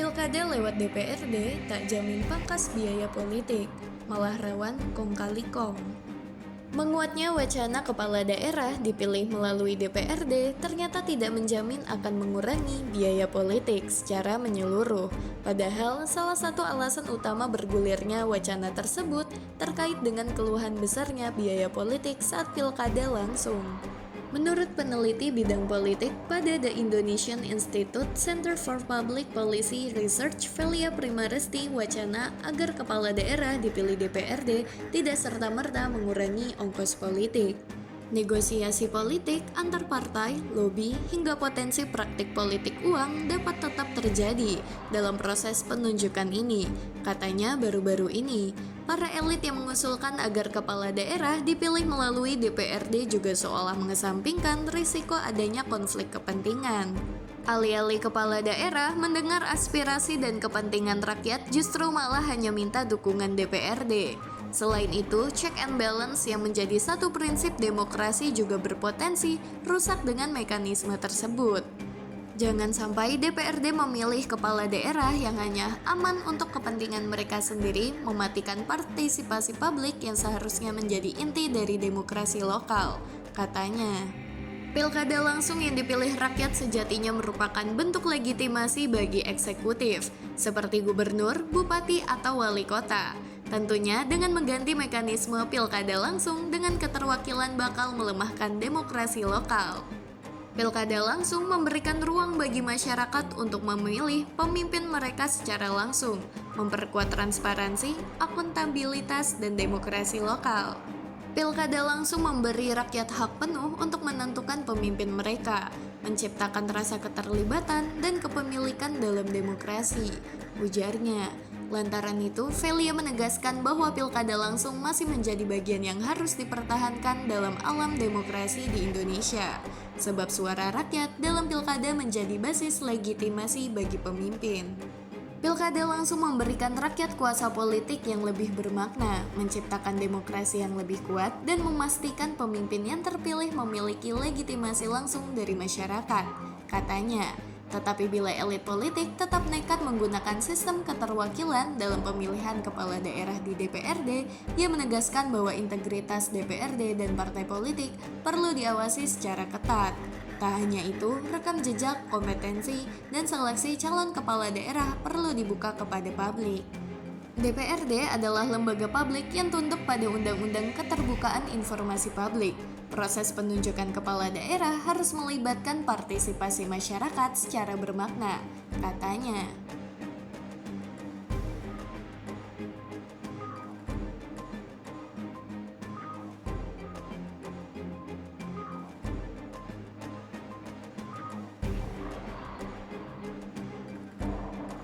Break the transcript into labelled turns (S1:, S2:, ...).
S1: Pilkada lewat DPRD tak jamin pangkas biaya politik, malah rawan kong kali kong. Menguatnya wacana kepala daerah dipilih melalui DPRD ternyata tidak menjamin akan mengurangi biaya politik secara menyeluruh. Padahal salah satu alasan utama bergulirnya wacana tersebut terkait dengan keluhan besarnya biaya politik saat pilkada langsung. Menurut peneliti bidang politik pada The Indonesian Institute Center for Public Policy Research Velia Primaresti, wacana agar kepala daerah dipilih DPRD tidak serta-merta mengurangi ongkos politik. Negosiasi politik antar partai, lobi, hingga potensi praktik politik uang dapat tetap terjadi dalam proses penunjukan ini. Katanya baru-baru ini, para elit yang mengusulkan agar kepala daerah dipilih melalui DPRD juga seolah mengesampingkan risiko adanya konflik kepentingan. Alih-alih kepala daerah mendengar aspirasi dan kepentingan rakyat, justru malah hanya minta dukungan DPRD. Selain itu, check and balance yang menjadi satu prinsip demokrasi juga berpotensi rusak dengan mekanisme tersebut. Jangan sampai DPRD memilih kepala daerah yang hanya aman untuk kepentingan mereka sendiri, mematikan partisipasi publik yang seharusnya menjadi inti dari demokrasi lokal, katanya. Pilkada langsung yang dipilih rakyat sejatinya merupakan bentuk legitimasi bagi eksekutif, seperti gubernur, bupati, atau wali kota. Tentunya dengan mengganti mekanisme pilkada langsung dengan keterwakilan bakal melemahkan demokrasi lokal. Pilkada langsung memberikan ruang bagi masyarakat untuk memilih pemimpin mereka secara langsung, memperkuat transparansi, akuntabilitas, dan demokrasi lokal. Pilkada langsung memberi rakyat hak penuh untuk menentukan pemimpin mereka, menciptakan rasa keterlibatan dan kepemilikan dalam demokrasi, ujarnya. Lantaran itu, Velia menegaskan bahwa pilkada langsung masih menjadi bagian yang harus dipertahankan dalam alam demokrasi di Indonesia, sebab suara rakyat dalam pilkada menjadi basis legitimasi bagi pemimpin. Pilkada langsung memberikan rakyat kuasa politik yang lebih bermakna, menciptakan demokrasi yang lebih kuat, dan memastikan pemimpin yang terpilih memiliki legitimasi langsung dari masyarakat, katanya. Tetapi bila elit politik tetap nekat menggunakan sistem keterwakilan dalam pemilihan kepala daerah di DPRD, ia menegaskan bahwa integritas DPRD dan partai politik perlu diawasi secara ketat. Tak hanya itu, rekam jejak, kompetensi, dan seleksi calon kepala daerah perlu dibuka kepada publik. DPRD adalah lembaga publik yang tunduk pada Undang-Undang Keterbukaan Informasi Publik. Proses penunjukan kepala daerah harus melibatkan partisipasi masyarakat secara bermakna, katanya.